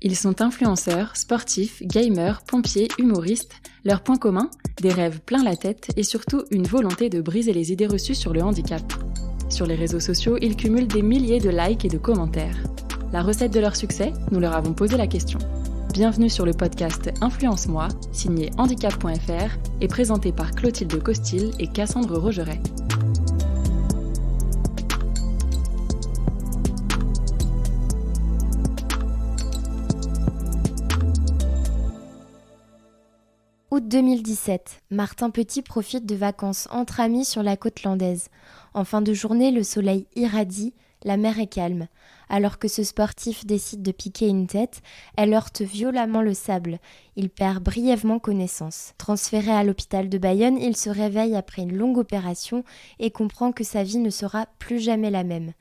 Ils sont influenceurs, sportifs, gamers, pompiers, humoristes. Leur point commun, des rêves plein la tête et surtout une volonté de briser les idées reçues sur le handicap. Sur les réseaux sociaux, ils cumulent des milliers de likes et de commentaires. La recette de leur succès, nous leur avons posé la question. Bienvenue sur le podcast Influence-moi, signé handicap.fr et présenté par Clotilde Costil et Cassandre Rogeret. Août 2017, Martin Petit profite de vacances entre amis sur la côte landaise. En fin de journée, le soleil irradie, la mer est calme. Alors que ce sportif décide de piquer une tête, elle heurte violemment le sable. Il perd brièvement connaissance. Transféré à l'hôpital de Bayonne, il se réveille après une longue opération et comprend que sa vie ne sera plus jamais la même.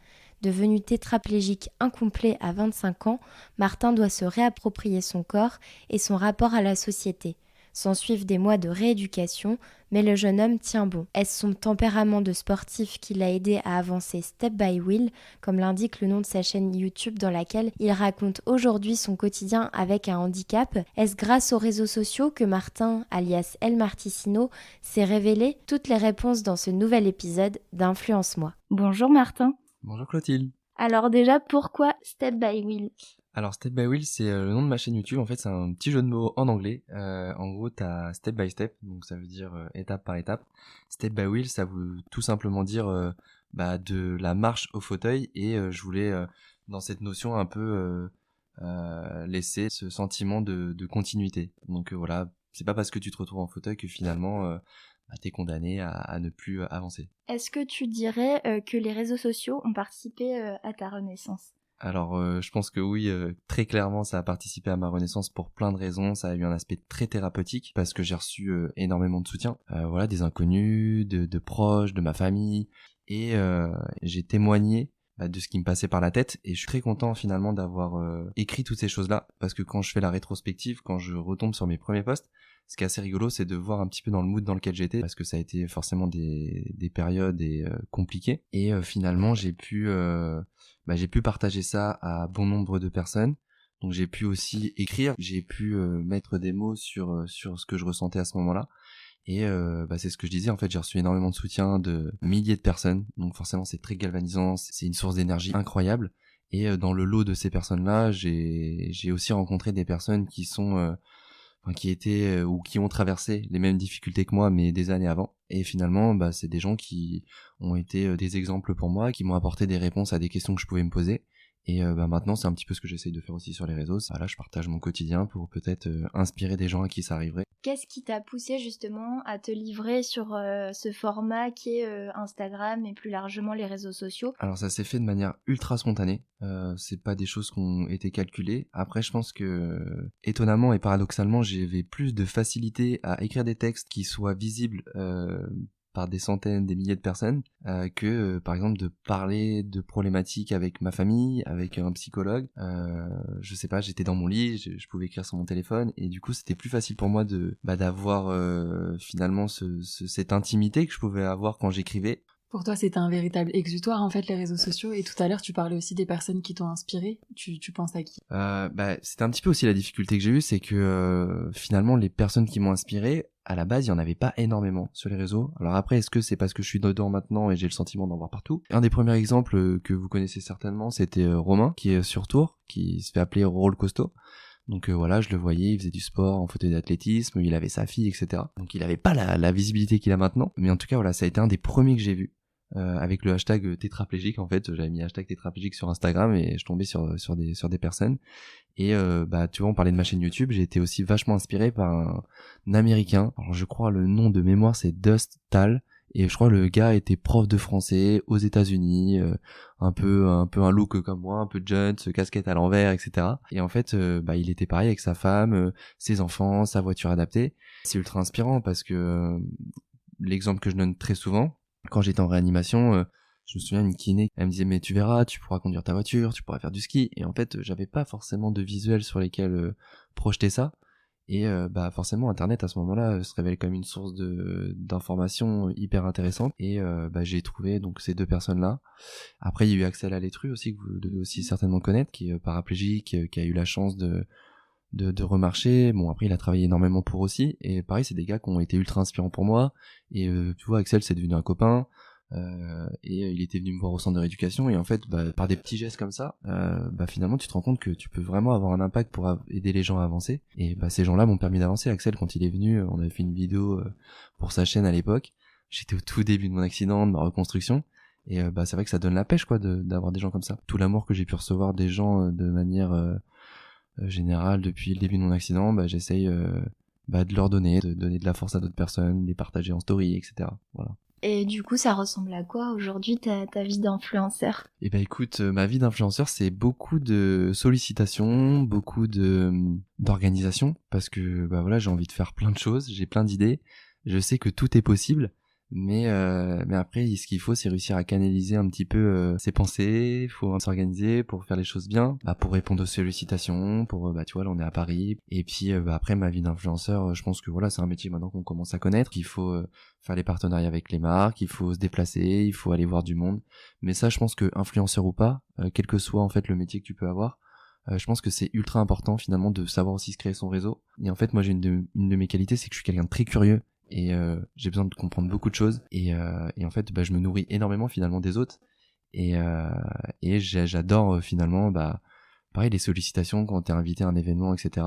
Devenu tétraplégique incomplet à 25 ans, Martin doit se réapproprier son corps et son rapport à la société. S'ensuivent des mois de rééducation, mais le jeune homme tient bon. Est-ce son tempérament de sportif qui l'a aidé à avancer step by wheel, comme l'indique le nom de sa chaîne YouTube dans laquelle il raconte aujourd'hui son quotidien avec un handicap? Est-ce grâce aux réseaux sociaux que Martin, alias El Marticino, s'est révélé? Toutes les réponses dans ce nouvel épisode d'Influence-moi. Bonjour Martin. Bonjour Clotilde. Alors déjà, pourquoi Step by Wheel? Alors Step by Wheel, c'est le nom de ma chaîne YouTube. En fait, c'est un petit jeu de mots en anglais. En gros, t'as Step by Step, donc ça veut dire étape par étape. Step by Wheel, ça veut tout simplement dire de la marche au fauteuil. Et je voulais, dans cette notion, un peu laisser ce sentiment de continuité. Donc voilà, c'est pas parce que tu te retrouves en fauteuil que finalement t'es condamné à ne plus avancer. Est-ce que tu dirais que les réseaux sociaux ont participé à ta renaissance? Alors je pense que oui, très clairement ça a participé à ma renaissance pour plein de raisons. Ça a eu un aspect très thérapeutique parce que j'ai reçu énormément de soutien, des inconnus, de proches, de ma famille, et j'ai témoigné de ce qui me passait par la tête, et je suis très content finalement d'avoir écrit toutes ces choses-là, parce que quand je fais la rétrospective, quand je retombe sur mes premiers posts, ce qui est assez rigolo, c'est de voir un petit peu dans le mood dans lequel j'étais, parce que ça a été forcément des périodes compliquées, et finalement j'ai pu partager ça à bon nombre de personnes. Donc j'ai pu aussi écrire, j'ai pu mettre des mots sur ce que je ressentais à ce moment-là. Et c'est ce que je disais, en fait j'ai reçu énormément de soutien de milliers de personnes, donc forcément c'est très galvanisant, c'est une source d'énergie incroyable. Et dans le lot de ces personnes-là, j'ai aussi rencontré des personnes qui sont qui étaient ou qui ont traversé les mêmes difficultés que moi, mais des années avant. Et finalement, c'est des gens qui ont été des exemples pour moi, qui m'ont apporté des réponses à des questions que je pouvais me poser. Et maintenant, c'est un petit peu ce que j'essaye de faire aussi sur les réseaux. Là, je partage mon quotidien pour peut-être inspirer des gens à qui ça arriverait. Qu'est-ce qui t'a poussé justement à te livrer sur ce format qui est Instagram et plus largement les réseaux sociaux? Alors ça s'est fait de manière ultra spontanée. C'est pas des choses qui ont été calculées. Après, je pense que étonnamment et paradoxalement, j'avais plus de facilité à écrire des textes qui soient visibles par des centaines, des milliers de personnes, que par exemple de parler de problématiques avec ma famille, avec un psychologue. Je sais pas, j'étais dans mon lit, je pouvais écrire sur mon téléphone, et du coup c'était plus facile pour moi d'avoir finalement cette intimité que je pouvais avoir quand j'écrivais. Pour toi, c'était un véritable exutoire, en fait, les réseaux sociaux. Et tout à l'heure, tu parlais aussi des personnes qui t'ont inspiré. Tu penses à qui? C'était un petit peu aussi la difficulté que j'ai eue, c'est que finalement, les personnes qui m'ont inspiré, à la base, il y en avait pas énormément sur les réseaux. Alors après, est-ce que c'est parce que je suis dedans maintenant et j'ai le sentiment d'en voir partout? Un des premiers exemples que vous connaissez certainement, c'était Romain, qui est sur Tours, qui se fait appeler Roll Costaud. Donc je le voyais, il faisait du sport en fauteuil d'athlétisme, il avait sa fille, etc. Donc il avait pas la visibilité qu'il a maintenant. Mais en tout cas, voilà, ça a été un des premiers que j'ai vu. Avec le hashtag tétraplégique, en fait j'avais mis hashtag tétraplégique sur Instagram et je tombais sur des personnes. Et tu vois, on parlait de ma chaîne YouTube, j'ai été aussi vachement inspiré par un américain. Alors je crois le nom de mémoire c'est Dust Tal, et je crois le gars était prof de français aux États-Unis, un peu un look comme moi, un peu jeune, casquette à l'envers, etc. Et en fait il était pareil avec sa femme, ses enfants, sa voiture adaptée. C'est ultra inspirant parce que l'exemple que je donne très souvent, quand j'étais en réanimation, je me souviens, une kiné, elle me disait mais tu verras, tu pourras conduire ta voiture, tu pourras faire du ski. Et en fait j'avais pas forcément de visuels sur lesquels projeter ça. Et forcément internet à ce moment-là se révèle comme une source d'informations hyper intéressante, et j'ai trouvé donc ces deux personnes-là. Après il y a eu Axel Alétru aussi, que vous devez aussi certainement connaître, qui est paraplégique, qui a eu la chance de remarcher. Bon, après il a travaillé énormément pour aussi, et pareil, c'est des gars qui ont été ultra inspirants pour moi. Et tu vois, Axel, c'est devenu un copain, et il était venu me voir au centre de rééducation, et en fait par des petits gestes comme ça, finalement tu te rends compte que tu peux vraiment avoir un impact pour aider les gens à avancer. Et ces gens-là m'ont permis d'avancer. Axel, quand il est venu, on avait fait une vidéo pour sa chaîne à l'époque. J'étais au tout début de mon accident, de ma reconstruction, et c'est vrai que ça donne la pêche, quoi, d'avoir des gens comme ça. Tout l'amour que j'ai pu recevoir des gens de manière générale depuis le début de mon accident, j'essaye de leur donner, de donner de la force à d'autres personnes, les partager en story, etc. Voilà. Et du coup, ça ressemble à quoi aujourd'hui ta vie d'influenceur? Eh ben écoute, ma vie d'influenceur, c'est beaucoup de sollicitations, beaucoup d'organisation, parce que voilà, j'ai envie de faire plein de choses, j'ai plein d'idées, je sais que tout est possible, mais après, ce qu'il faut, c'est réussir à canaliser un petit peu ses pensées. Faut s'organiser pour faire les choses bien, pour répondre aux sollicitations, pour tu vois, là on est à Paris, et puis après, ma vie d'influenceur, je pense que voilà, c'est un métier maintenant qu'on commence à connaître. Il faut faire les partenariats avec les marques, il faut se déplacer, il faut aller voir du monde. Mais ça, je pense que influenceur ou pas, quel que soit en fait le métier que tu peux avoir, je pense que c'est ultra important finalement de savoir aussi se créer son réseau. Et en fait, moi j'ai une de mes qualités, c'est que je suis quelqu'un de très curieux, et j'ai besoin de comprendre beaucoup de choses, et en fait je me nourris énormément finalement des autres, et j'adore finalement pareil, les sollicitations quand t'es invité à un événement, etc.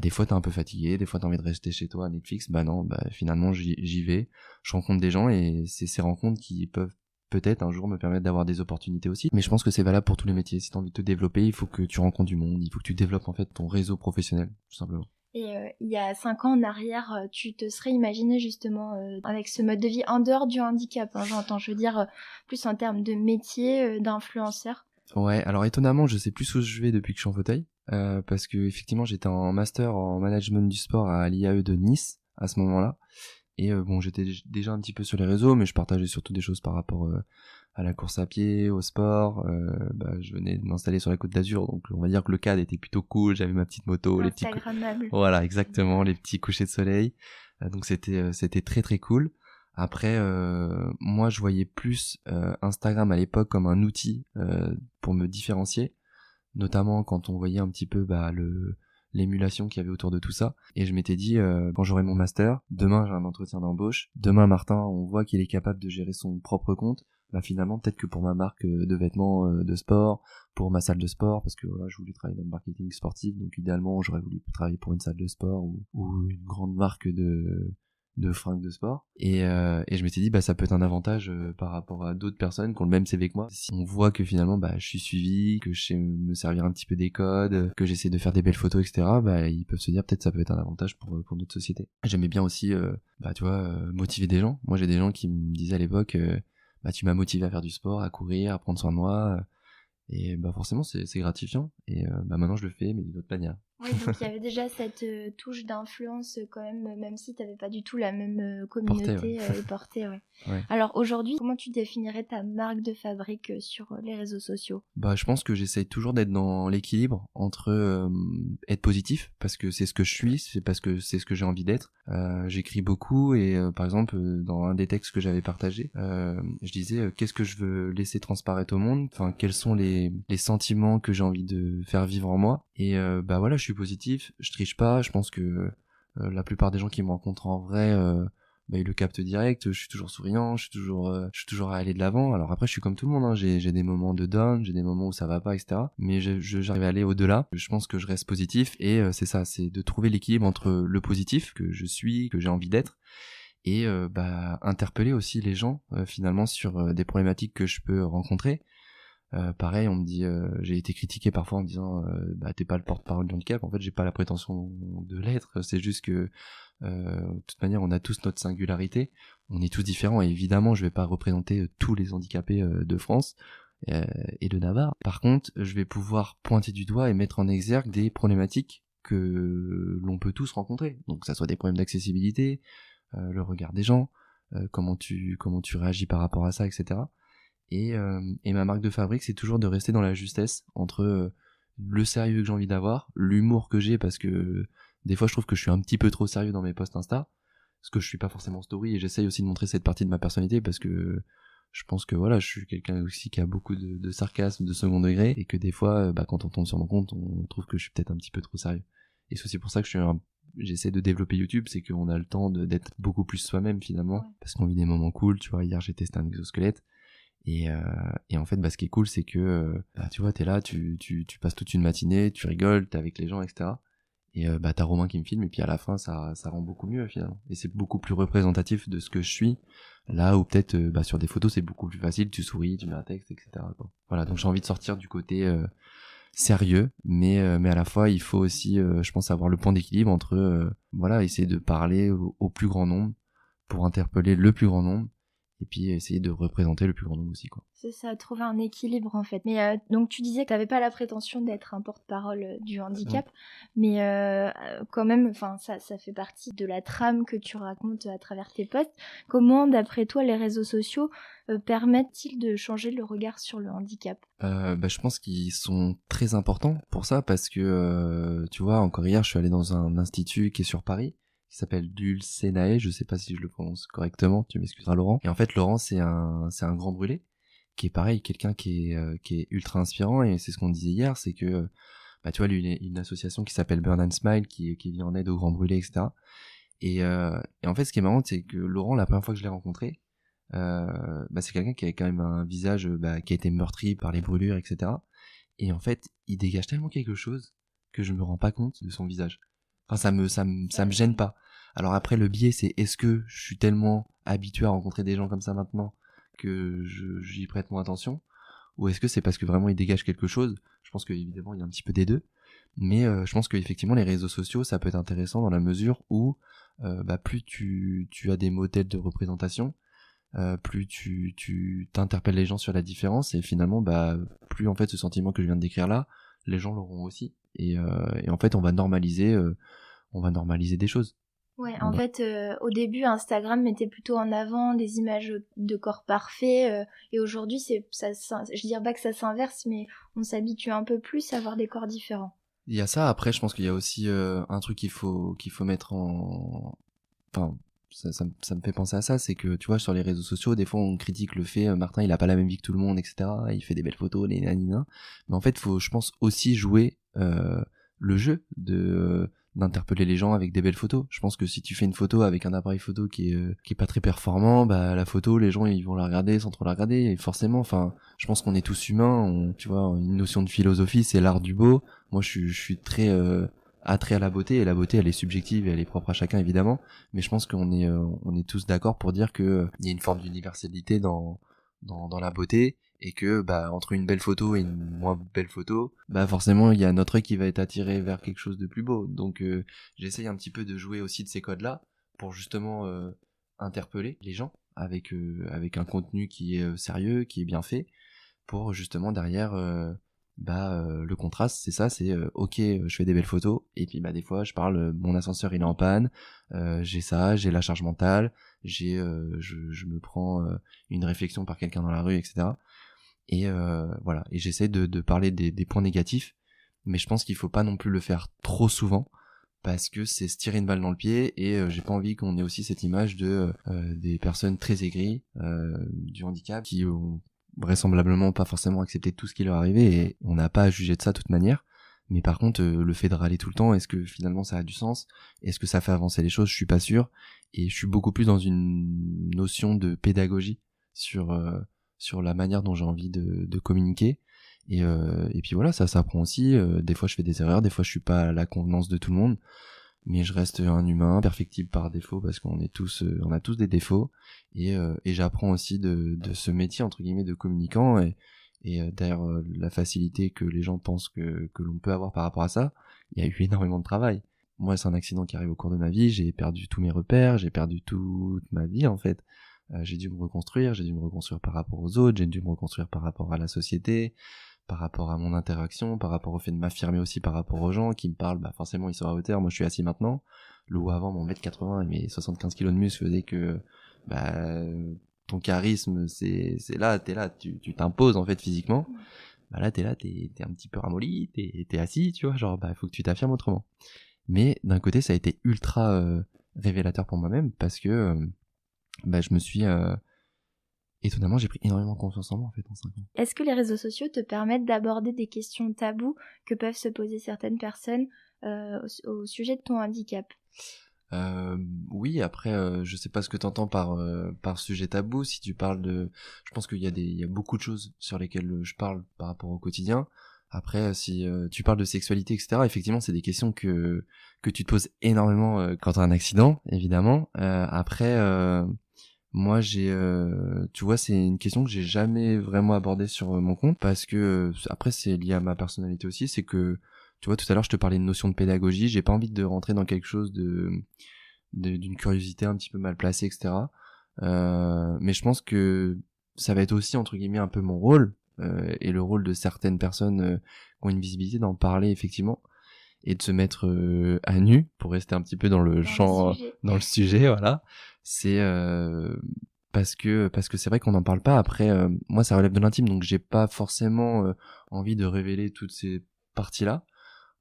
Des fois t'es un peu fatigué, des fois t'as envie de rester chez toi à Netflix, non, finalement j'y vais, je rencontre des gens, et c'est ces rencontres qui peuvent peut-être un jour me permettre d'avoir des opportunités aussi. Mais je pense que c'est valable pour tous les métiers. Si t'as envie de te développer, il faut que tu rencontres du monde, il faut que tu développes en fait ton réseau professionnel, tout simplement. Et il y a 5 ans en arrière, tu te serais imaginé justement avec ce mode de vie en dehors du handicap, hein, j'entends, je veux dire plus en termes de métier, d'influenceur? Ouais, alors étonnamment, je sais plus où je vais depuis que je suis en fauteuil, parce que effectivement j'étais en master en management du sport à l'IAE de Nice à ce moment-là, et j'étais déjà un petit peu sur les réseaux, mais je partageais surtout des choses par rapport à la course à pied, au sport. Je venais de m'installer sur la Côte d'Azur, donc on va dire que le cadre était plutôt cool, j'avais ma petite moto, les petits voilà, exactement, les petits couchers de soleil, donc c'était très très cool. Après moi je voyais plus Instagram à l'époque comme un outil pour me différencier, notamment quand on voyait un petit peu l'émulation qu'il y avait autour de tout ça. Et je m'étais dit, quand j'aurai mon master, demain j'ai un entretien d'embauche, demain Martin, on voit qu'il est capable de gérer son propre compte, finalement peut-être que pour ma marque de vêtements de sport, pour ma salle de sport, parce que voilà, je voulais travailler dans le marketing sportif, donc idéalement j'aurais voulu travailler pour une salle de sport ou une grande marque de fringues de sport, et je m'étais dit ça peut être un avantage par rapport à d'autres personnes qui ont le même CV que moi. Si on voit que finalement je suis suivi, que je sais me servir un petit peu des codes, que j'essaie de faire des belles photos, etc., ils peuvent se dire peut-être ça peut être un avantage pour notre société. J'aimais bien aussi tu vois, motiver des gens. Moi j'ai des gens qui me disaient à l'époque tu m'as motivé à faire du sport, à courir, à prendre soin de moi, et forcément c'est gratifiant, et maintenant je le fais, mais d'une autre manière. Oui, donc il y avait déjà cette touche d'influence quand même si t'avais pas du tout la même communauté et portée, ouais. Ouais. Alors aujourd'hui, comment tu définirais ta marque de fabrique sur les réseaux sociaux? Je pense que j'essaye toujours d'être dans l'équilibre entre être positif, parce que c'est ce que je suis, c'est parce que c'est ce que j'ai envie d'être. J'écris beaucoup, et par exemple dans un des textes que j'avais partagé, je disais qu'est-ce que je veux laisser transparaître au monde, enfin quels sont les sentiments que j'ai envie de faire vivre en moi, et voilà, je suis positif, je triche pas. Je pense que la plupart des gens qui me rencontrent en vrai ils le captent direct. Je suis toujours souriant, je suis toujours à aller de l'avant. Alors après je suis comme tout le monde, hein. J'ai des moments de down, j'ai des moments où ça va pas, etc., mais j'arrive à aller au-delà. Je pense que je reste positif, et c'est ça, c'est de trouver l'équilibre entre le positif que je suis, que j'ai envie d'être, et interpeller aussi les gens finalement sur des problématiques que je peux rencontrer. Pareil, on me dit, j'ai été critiqué parfois en me disant t'es pas le porte-parole du handicap. En fait, j'ai pas la prétention de l'être, c'est juste que de toute manière on a tous notre singularité, on est tous différents, et évidemment je vais pas représenter tous les handicapés de France et de Navarre. Par contre, je vais pouvoir pointer du doigt et mettre en exergue des problématiques que l'on peut tous rencontrer, donc que ça soit des problèmes d'accessibilité, le regard des gens, comment tu réagis par rapport à ça, etc. Et ma marque de fabrique, c'est toujours de rester dans la justesse entre le sérieux que j'ai envie d'avoir, l'humour que j'ai, parce que Des fois, je trouve que je suis un petit peu trop sérieux dans mes posts Insta, parce que je suis pas forcément story, et j'essaye aussi de montrer cette partie de ma personnalité, parce que je pense que voilà, je suis quelqu'un aussi qui a beaucoup de sarcasme, de second degré, et que des fois, quand on tombe sur mon compte, on trouve que je suis peut-être un petit peu trop sérieux. Et c'est aussi pour ça que j'essaie de développer YouTube, c'est qu'on a le temps d'être beaucoup plus soi-même finalement, parce qu'on vit des moments cool. Tu vois, hier j'ai testé un exosquelette, et en fait, ce qui est cool, c'est que tu vois, t'es là, tu passes toute une matinée, tu rigoles, t'es avec les gens, etc. Et t'as Romain qui me filme, et puis à la fin ça rend beaucoup mieux finalement, et c'est beaucoup plus représentatif de ce que je suis, là où peut-être sur des photos c'est beaucoup plus facile, tu souris, tu mets un texte, etc. quoi. Voilà, donc j'ai envie de sortir du côté sérieux, mais à la fois il faut aussi je pense avoir le point d'équilibre entre essayer de parler au plus grand nombre pour interpeller le plus grand nombre, et puis essayer de représenter le plus grand nombre aussi, quoi. C'est ça, trouver un équilibre en fait. Mais donc tu disais que tu n'avais pas la prétention d'être un porte-parole du handicap, mais quand même, ça fait partie de la trame que tu racontes à travers tes posts. Comment, d'après toi, les réseaux sociaux permettent-ils de changer le regard sur le handicap ? Je pense qu'ils sont très importants pour ça, parce que tu vois, encore hier je suis allé dans un institut qui est sur Paris, qui s'appelle Dulcenae, je sais pas si je le prononce correctement, tu m'excuseras Laurent. Et en fait Laurent c'est un grand brûlé, qui est pareil, quelqu'un qui est ultra inspirant, et c'est ce qu'on disait hier, c'est que tu vois, lui il a une association qui s'appelle Burn and Smile, qui vient en aide aux grands brûlés, etc. Et en fait ce qui est marrant, c'est que Laurent, la première fois que je l'ai rencontré, c'est quelqu'un qui avait quand même un visage qui a été meurtri par les brûlures, etc. Et en fait il dégage tellement quelque chose que je me rends pas compte de son visage. Enfin, ça me gêne pas. Alors après, le biais, c'est est-ce que je suis tellement habitué à rencontrer des gens comme ça maintenant que j'y prête moins attention, ou est-ce que c'est parce que vraiment il dégage quelque chose? Je pense qu'évidemment il y a un petit peu des deux, mais je pense qu'effectivement les réseaux sociaux ça peut être intéressant dans la mesure où plus tu as des modèles de représentation, plus tu t'interpelles les gens sur la différence, et finalement plus en fait ce sentiment que je viens de décrire là, les gens l'auront aussi, et en fait on va normaliser des choses. Ouais, en fait, au début, Instagram mettait plutôt en avant des images de corps parfaits, et aujourd'hui, je dirais pas que ça s'inverse, mais on s'habitue un peu plus à avoir des corps différents. Il y a ça. Après, je pense qu'il y a aussi un truc qu'il faut mettre en... Enfin, ça me fait penser à ça, c'est que, tu vois, sur les réseaux sociaux, des fois, on critique le fait, Martin, il a pas la même vie que tout le monde, etc. Il fait des belles photos, les nanina. Mais en fait, faut, je pense, aussi jouer le jeu d'interpeller les gens avec des belles photos. Je pense que si tu fais une photo avec un appareil photo qui est pas très performant, la photo, les gens ils vont la regarder sans trop la regarder, et forcément, enfin, je pense qu'on est tous humains, tu vois, une notion de philosophie, c'est l'art du beau. Moi je suis très attrait à la beauté, et la beauté elle est subjective et elle est propre à chacun évidemment, mais je pense qu'on est tous d'accord pour dire que il y a une forme d'universalité dans la beauté, et que entre une belle photo et une moins belle photo, forcément il y a notre œil qui va être attiré vers quelque chose de plus beau. Donc j'essaye un petit peu de jouer aussi de ces codes là pour justement interpeller les gens avec un contenu qui est sérieux, qui est bien fait, pour justement derrière le contraste, c'est ça, c'est ok, je fais des belles photos, et puis des fois je parle, mon ascenseur il est en panne, j'ai la charge mentale, je me prends une réflexion par quelqu'un dans la rue, etc. Et voilà, et j'essaie de parler des points négatifs, mais je pense qu'il faut pas non plus le faire trop souvent, parce que c'est se tirer une balle dans le pied, et j'ai pas envie qu'on ait aussi cette image de des personnes très aigries du handicap, qui ont vraisemblablement pas forcément accepté tout ce qui leur arrivait, et on n'a pas à juger de ça de toute manière. Mais par contre, le fait de râler tout le temps, est-ce que finalement ça a du sens? Est-ce que ça fait avancer les choses? Je suis pas sûr, et je suis beaucoup plus dans une notion de pédagogie sur la manière dont j'ai envie de communiquer, et puis voilà, ça s'apprend aussi. Des fois je fais des erreurs, des fois je suis pas à la convenance de tout le monde, mais je reste un humain perfectible par défaut, parce qu'on a tous des défauts, et j'apprends aussi de ce métier entre guillemets de communicant, et derrière la facilité que les gens pensent que l'on peut avoir par rapport à ça, il y a eu énormément de travail. Moi, c'est un accident qui arrive au cours de ma vie, j'ai perdu tous mes repères, j'ai perdu toute ma vie en fait. J'ai dû me reconstruire par rapport aux autres, j'ai dû me reconstruire par rapport à la société, par rapport à mon interaction, par rapport au fait de m'affirmer aussi par rapport aux gens qui me parlent, forcément ils sont à hauteur, moi je suis assis maintenant, là où avant mon 1m80 et mes 75 kg de muscle faisaient que ton charisme c'est là, t'es là, tu t'imposes en fait physiquement, là t'es un petit peu ramolli, t'es assis, tu vois, genre faut que tu t'affirmes autrement. Mais d'un côté, ça a été ultra révélateur pour moi-même parce que je me suis étonnamment, j'ai pris énormément confiance en moi en fait en 5 ans. Est-ce que les réseaux sociaux te permettent d'aborder des questions tabous que peuvent se poser certaines personnes au sujet de ton handicap? Oui, après, je sais pas ce que t'entends par sujet tabou. Si tu parles je pense qu'il y a beaucoup de choses sur lesquelles je parle par rapport au quotidien. Après, si tu parles de sexualité, etc., effectivement, c'est des questions que tu te poses énormément quand t'as un accident, évidemment. Après, moi, tu vois, c'est une question que j'ai jamais vraiment abordée sur mon compte parce que après, c'est lié à ma personnalité aussi. C'est que, tu vois, tout à l'heure, je te parlais de notion de pédagogie. J'ai pas envie de rentrer dans quelque chose d'une curiosité un petit peu mal placée, etc. Mais je pense que ça va être aussi entre guillemets un peu mon rôle et le rôle de certaines personnes qui ont une visibilité d'en parler effectivement et de se mettre à nu pour rester un petit peu dans le champ, dans le sujet, voilà. C'est parce que c'est vrai qu'on n'en parle pas. Après, moi, ça relève de l'intime, donc j'ai pas forcément envie de révéler toutes ces parties-là.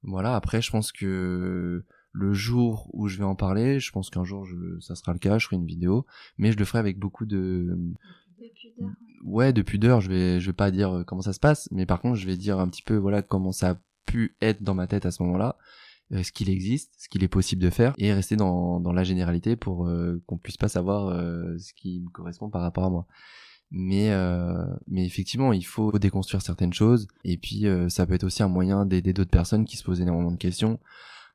Voilà. Après, je pense que le jour où je vais en parler, je pense qu'un jour ça sera le cas, je ferai une vidéo, mais je le ferai avec beaucoup de pudeur. Ouais, de pudeur. Je vais pas dire comment ça se passe, mais par contre, je vais dire un petit peu voilà comment ça a pu être dans ma tête à ce moment-là, ce qu'il existe, ce qu'il est possible de faire, et rester dans la généralité pour qu'on puisse pas savoir ce qui me correspond par rapport à moi. Mais effectivement, il faut déconstruire certaines choses, et puis ça peut être aussi un moyen d'aider d'autres personnes qui se posent énormément de questions.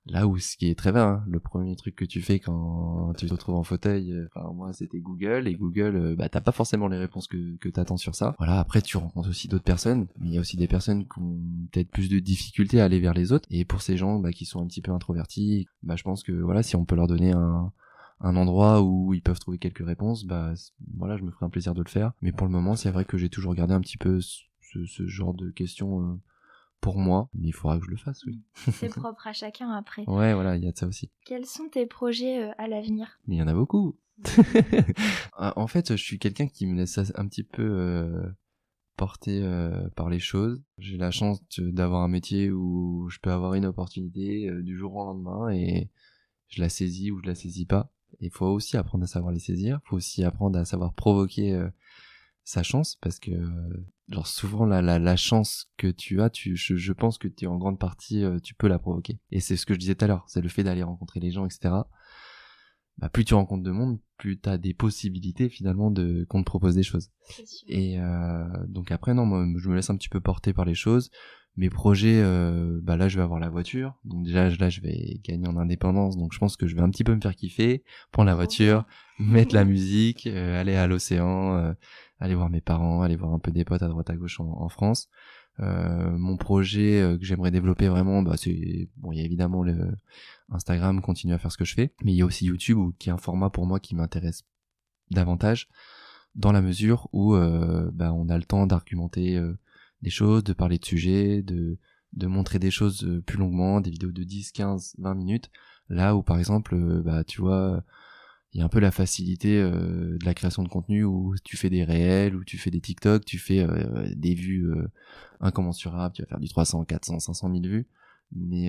Là où ce qui est très vrai, hein, le premier truc que tu fais quand tu te retrouves en fauteuil, enfin moi c'était Google, et Google, t'as pas forcément les réponses que t'attends sur ça. Voilà, après tu rencontres aussi d'autres personnes, mais il y a aussi des personnes qui ont peut-être plus de difficultés à aller vers les autres, et pour ces gens qui sont un petit peu introvertis, je pense que voilà, si on peut leur donner un endroit où ils peuvent trouver quelques réponses, voilà, je me ferai un plaisir de le faire. Mais pour le moment, c'est vrai que j'ai toujours gardé un petit peu ce genre de questions pour moi, mais il faudra que je le fasse, oui. C'est propre à chacun après. Ouais, voilà, il y a de ça aussi. Quels sont tes projets à l'avenir? Mais il y en a beaucoup. En fait, je suis quelqu'un qui me laisse un petit peu porter par les choses. J'ai la chance d'avoir un métier où je peux avoir une opportunité du jour au lendemain et je la saisis ou je la saisis pas. Il faut aussi apprendre à savoir les saisir. Il faut aussi apprendre à savoir provoquer sa chance, parce que genre souvent la chance que tu as, je pense que tu en grande partie tu peux la provoquer. Et c'est ce que je disais tout à l'heure, c'est le fait d'aller rencontrer les gens, etc. Plus tu rencontres de monde, plus t'as des possibilités finalement qu'on te propose des choses. Et donc après non, moi je me laisse un petit peu porter par les choses. Mes projets, là je vais avoir la voiture, donc déjà là je vais gagner en indépendance, donc je pense que je vais un petit peu me faire kiffer, prendre la voiture, mettre la musique, aller à l'océan, aller voir mes parents, aller voir un peu des potes à droite à gauche en France. Mon projet que j'aimerais développer vraiment, c'est bon, il y a évidemment le Instagram, continuer à faire ce que je fais, mais il y a aussi YouTube qui est un format pour moi qui m'intéresse davantage, dans la mesure où on a le temps d'argumenter des choses, de parler de sujets, de montrer des choses plus longuement, des vidéos de 10, 15, 20 minutes, là où par exemple tu vois, il y a un peu la facilité de la création de contenu où tu fais des réels, où tu fais des TikTok, tu fais des vues incommensurables, tu vas faire du 300, 400, 500 000 vues, mais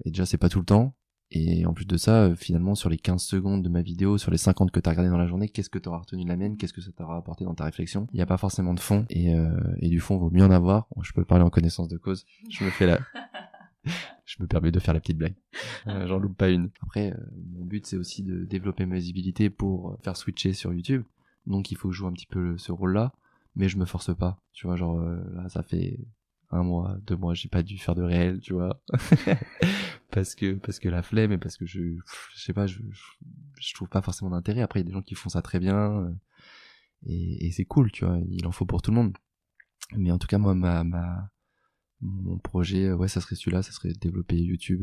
et déjà c'est pas tout le temps. Et en plus de ça, finalement, sur les 15 secondes de ma vidéo, sur les 50 que t'as regardé dans la journée, qu'est-ce que t'auras retenu de la mienne? Qu'est-ce que ça t'aura apporté dans ta réflexion? Il n'y a pas forcément de fond, et du fond, vaut mieux en avoir. Bon, je peux parler en connaissance de cause. Je me permets de faire la petite blague. J'en loupe pas une. Après, mon but, c'est aussi de développer ma visibilité pour faire switcher sur YouTube. Donc, il faut que je joue un petit peu ce rôle-là, mais je me force pas. Tu vois, genre, là, ça fait 1 mois, 2 mois, j'ai pas dû faire de réel, tu vois. parce que la flemme, et parce que je sais pas, je trouve pas forcément d'intérêt. Après, il y a des gens qui font ça très bien, et c'est cool, tu vois, il en faut pour tout le monde. Mais en tout cas, moi, mon projet, ça serait celui-là, ça serait de développer YouTube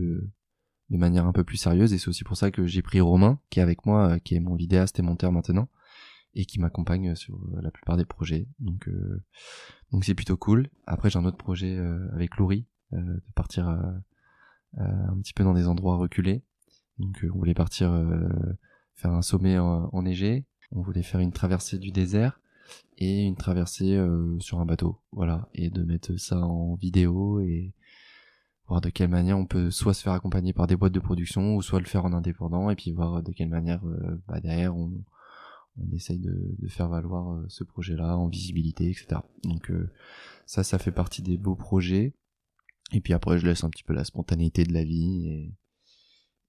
de manière un peu plus sérieuse, et c'est aussi pour ça que j'ai pris Romain, qui est avec moi, qui est mon vidéaste et monteur maintenant, et qui m'accompagne sur la plupart des projets. Donc c'est plutôt cool. Après, j'ai un autre projet avec Laurie, de partir un petit peu dans des endroits reculés. Donc on voulait partir faire un sommet enneigé, on voulait faire une traversée du désert et une traversée sur un bateau, voilà, et de mettre ça en vidéo. Et voir de quelle manière on peut soit se faire accompagner par des boîtes de production ou soit le faire en indépendant, et puis voir de quelle manière derrière on essaye de faire valoir ce projet-là en visibilité, etc. Donc ça fait partie des beaux projets. Et puis après, je laisse un petit peu la spontanéité de la vie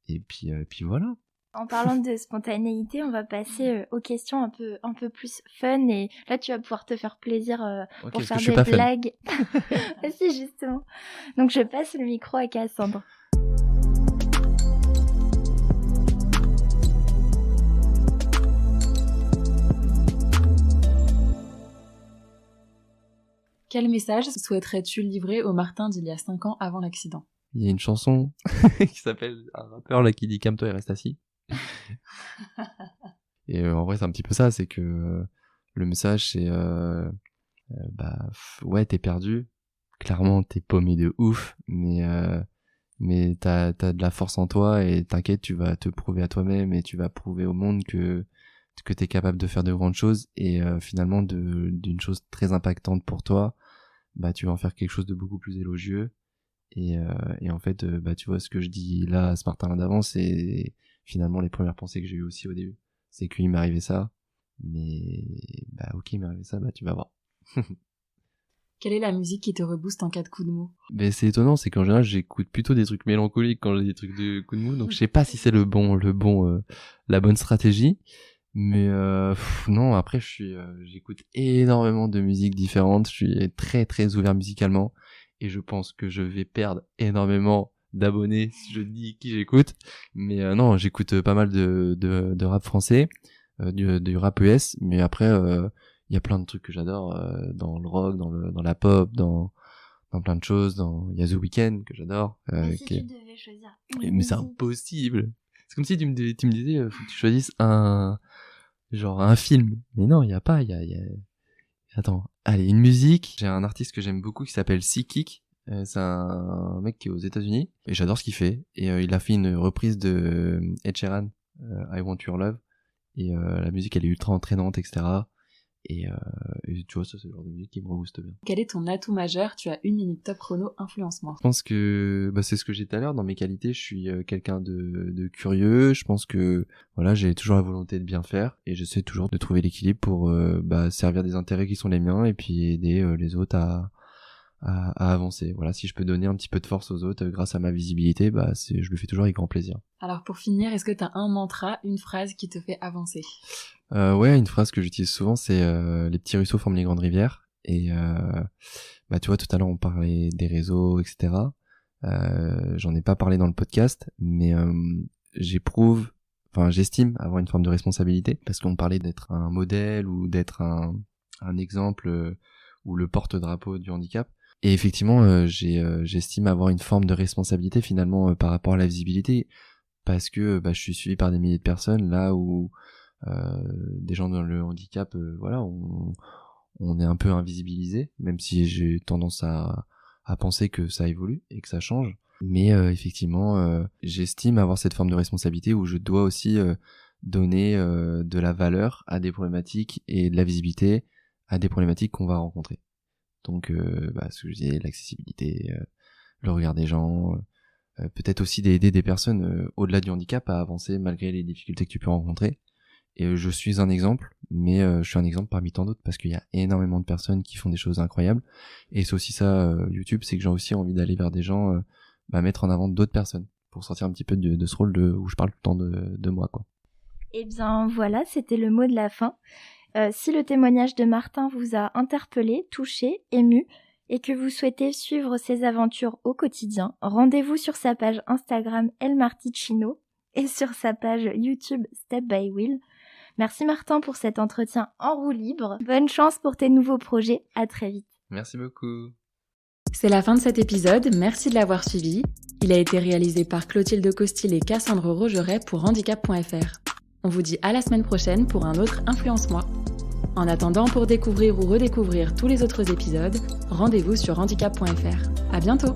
et puis voilà. En parlant de spontanéité, on va passer aux questions un peu plus fun, et là tu vas pouvoir te faire plaisir pour faire des blagues. Si, justement. Donc je passe le micro à Cassandre. Quel message souhaiterais-tu livrer au Martin d'il y a 5 ans avant l'accident? Il y a une chanson qui s'appelle un rappeur là qui dit calme-toi et reste assis. Et en vrai c'est un petit peu ça, c'est que le message c'est ouais, t'es perdu, clairement t'es paumé de ouf, mais t'as de la force en toi, et t'inquiète, tu vas te prouver à toi-même et tu vas prouver au monde que t'es capable de faire de grandes choses, et finalement d'une chose très impactante pour toi, tu vas en faire quelque chose de beaucoup plus élogieux, et en fait tu vois, ce que je dis là ce matin d'avance, c'est finalement les premières pensées que j'ai eues aussi au début, c'est qu'il m'est arrivé ça, mais ok, il m'est arrivé ça, tu vas voir. Quelle est la musique qui te rebooste en cas de coup de mou? Mais c'est étonnant, c'est qu'en général j'écoute plutôt des trucs mélancoliques quand j'ai des trucs de coup de mou, donc je sais pas si c'est la bonne stratégie. Mais non, après j'écoute énormément de musiques différentes, je suis très très ouvert musicalement, et je pense que je vais perdre énormément d'abonnés si je dis qui j'écoute, mais non, j'écoute pas mal de rap français, du rap US, mais après il y a plein de trucs que j'adore, dans le rock, dans la pop, dans plein de choses, il y a The Weeknd que j'adore. Si tu devais choisir mais c'est impossible, c'est comme si tu me disais faut que tu choisisses un film, mais non, il y a pas, attends, allez, une musique. J'ai un artiste que j'aime beaucoup qui s'appelle C-Kick, c'est un mec qui est aux États-Unis et j'adore ce qu'il fait, et il a fait une reprise de Ed Sheeran, I Want Your Love, et la musique elle est ultra entraînante, etc. Et tu vois, ça c'est le genre de musique qui me rebooste bien. Quel est ton atout majeur? Tu as 1 minute top chrono, influence-moi. Je pense que c'est ce que j'ai dit tout à l'heure, dans mes qualités, je suis quelqu'un de curieux. Je pense que voilà, j'ai toujours la volonté de bien faire, et j'essaie toujours de trouver l'équilibre pour servir des intérêts qui sont les miens, et puis aider les autres à avancer. Voilà, si je peux donner un petit peu de force aux autres grâce à ma visibilité, je le fais toujours avec grand plaisir. Alors pour finir, est-ce que t'as un mantra, une phrase qui te fait avancer? Ouais, une phrase que j'utilise souvent, c'est les petits ruisseaux forment les grandes rivières. Et tu vois, tout à l'heure on parlait des réseaux, etc. J'en ai pas parlé dans le podcast, mais j'estime avoir une forme de responsabilité, parce qu'on parlait d'être un modèle ou d'être un exemple ou le porte-drapeau du handicap. Et effectivement, j'estime avoir une forme de responsabilité finalement par rapport à la visibilité, parce que je suis suivi par des milliers de personnes, là où des gens dans le handicap, on est un peu invisibilisé, même si j'ai tendance à penser que ça évolue et que ça change. Mais effectivement, j'estime avoir cette forme de responsabilité où je dois aussi donner de la valeur à des problématiques et de la visibilité à des problématiques qu'on va rencontrer. Donc ce que je disais, l'accessibilité, le regard des gens, peut-être aussi d'aider des personnes au-delà du handicap à avancer malgré les difficultés que tu peux rencontrer. Et je suis un exemple, mais je suis un exemple parmi tant d'autres, parce qu'il y a énormément de personnes qui font des choses incroyables. Et c'est aussi ça, YouTube, c'est que j'ai aussi envie d'aller vers des gens, mettre en avant d'autres personnes, pour sortir un petit peu de ce rôle où je parle tout le temps de moi, quoi. Eh bien voilà, c'était le mot de la fin. Si le témoignage de Martin vous a interpellé, touché, ému, et que vous souhaitez suivre ses aventures au quotidien, rendez-vous sur sa page Instagram El Marticino et sur sa page YouTube Step by Will. Merci Martin pour cet entretien en roue libre. Bonne chance pour tes nouveaux projets. À très vite. Merci beaucoup. C'est la fin de cet épisode. Merci de l'avoir suivi. Il a été réalisé par Clotilde Costil et Cassandre Rogeret pour handicap.fr. On vous dit à la semaine prochaine pour un autre Influence-moi. En attendant, pour découvrir ou redécouvrir tous les autres épisodes, rendez-vous sur handicap.fr. À bientôt!